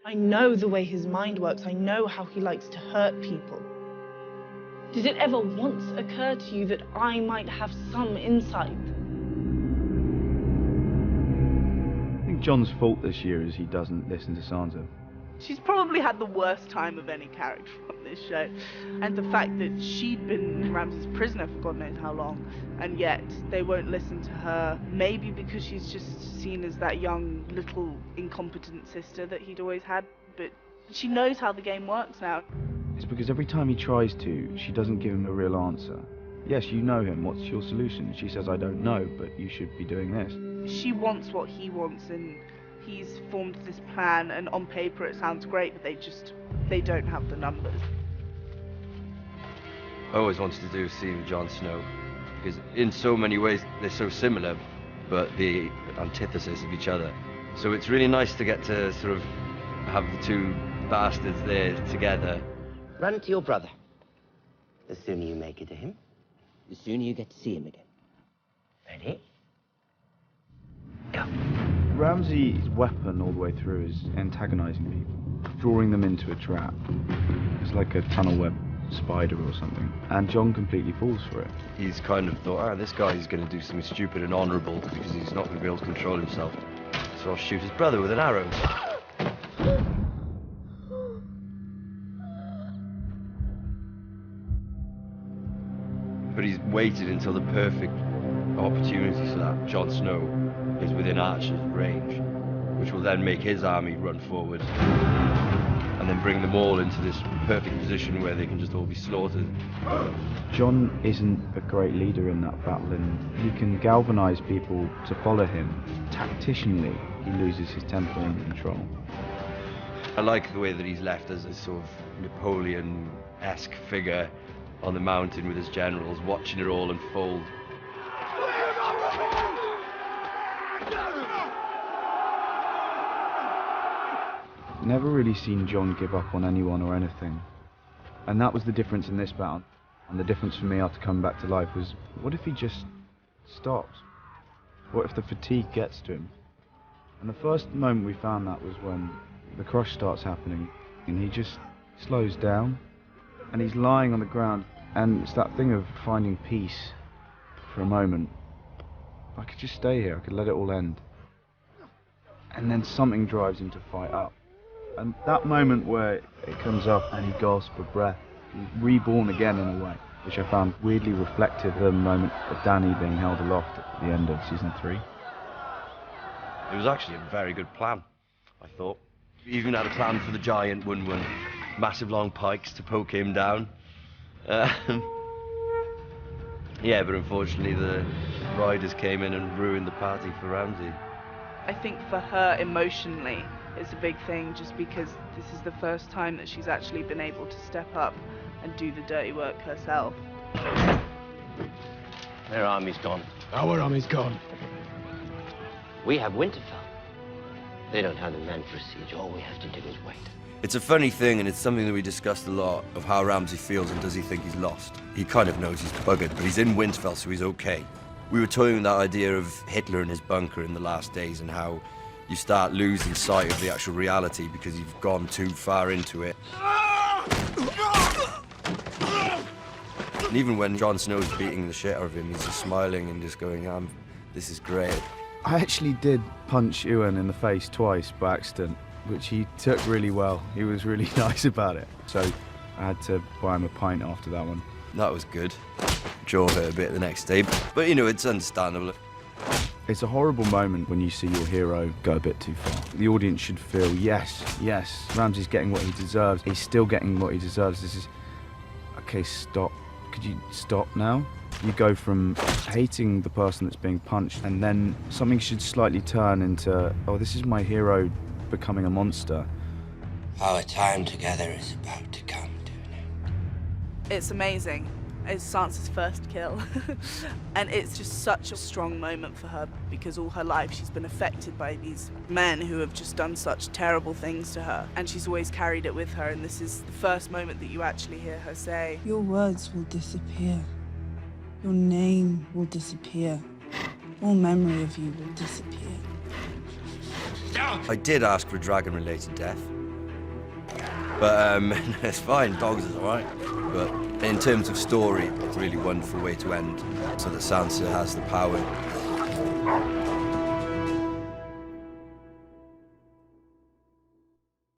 I know the way his mind works. I know how he likes to hurt people. Did it ever once occur to you that I might have some insight? I think John's fault this year is he doesn't listen to Sansa. She's probably had the worst time of any character on this show. And the fact that she'd been Ramsay's prisoner for God knows how long, and yet they won't listen to her, maybe because she's just seen as that young, little, incompetent sister that he'd always had, but she knows how the game works now. It's because every time he tries to, she doesn't give him a real answer. Yes, you know him, what's your solution? She says, I don't know, but you should be doing this. She wants what he wants, and he's formed this plan, and on paper it sounds great, but they don't have the numbers. I always wanted to do a scene with Jon Snow, because in so many ways they're so similar, but the antithesis of each other. So it's really nice to get to sort of have the two bastards there together. Run to your brother. The sooner you make it to him, the sooner you get to see him again. Ready? Go. Ramsay's weapon all the way through is antagonizing people, drawing them into a trap. It's like a tunnel web spider or something, and Jon completely falls for it. He's kind of thought, this guy's going to do something stupid and honourable because he's not going to be able to control himself. So I'll shoot his brother with an arrow. But he's waited until the perfect opportunity so that Jon Snow is within archer's range, which will then make his army run forward and then bring them all into this perfect position where they can just all be slaughtered. Jon isn't a great leader in that battle, and he can galvanize people to follow him. Tacticianly, he loses his temper and control. I like the way that he's left as a sort of Napoleon-esque figure on the mountain with his generals, watching it all unfold. Never really seen Jon give up on anyone or anything. And that was the difference in this battle. And the difference for me after coming back to life was, what if he just stops? What if the fatigue gets to him? And the first moment we found that was when the crush starts happening, and he just slows down, and he's lying on the ground, and it's that thing of finding peace for a moment. I could just stay here, I could let it all end. And then something drives him to fight up. And that moment where it comes up and he gasps for breath, he's reborn again in a way, which I found weirdly reflective of the moment of Dany being held aloft at the end of season 3. It was actually a very good plan, I thought. We even had a plan for the giant one, massive long pikes to poke him down. Yeah, but unfortunately the riders came in and ruined the party for Ramsay. I think for her emotionally, it's a big thing just because this is the first time that she's actually been able to step up and do the dirty work herself. Their army's gone. Our army's gone. We have Winterfell. They don't have the men for a siege. All we have to do is wait. It's a funny thing, and it's something that we discussed a lot, of how Ramsay feels and does he think he's lost. He kind of knows he's buggered, but he's in Winterfell, so he's okay. We were toying that idea of Hitler in his bunker in the last days and how you start losing sight of the actual reality because you've gone too far into it. And even when Jon Snow's beating the shit out of him, he's just smiling and just going, this is great. I actually did punch Ewan in the face twice by accident, which he took really well. He was really nice about it. So I had to buy him a pint after that one. That was good. Jaw hurt a bit the next day, but you know, it's understandable. It's a horrible moment when you see your hero go a bit too far. The audience should feel, yes, Ramsay's getting what he deserves. He's still getting what he deserves. This is, okay, stop. Could you stop now? You go from hating the person that's being punched, and then something should slightly turn into, oh, this is my hero becoming a monster. Our time together is about to come to an end. It's amazing. It's Sansa's first kill. And it's just such a strong moment for her because all her life she's been affected by these men who have just done such terrible things to her. And she's always carried it with her, and this is the first moment that you actually hear her say, Your words will disappear. Your name will disappear. All memory of you will disappear. I did ask for a dragon-related death, But it's fine, dogs is alright. But in terms of story, it's a really wonderful way to end, so that Sansa has the power.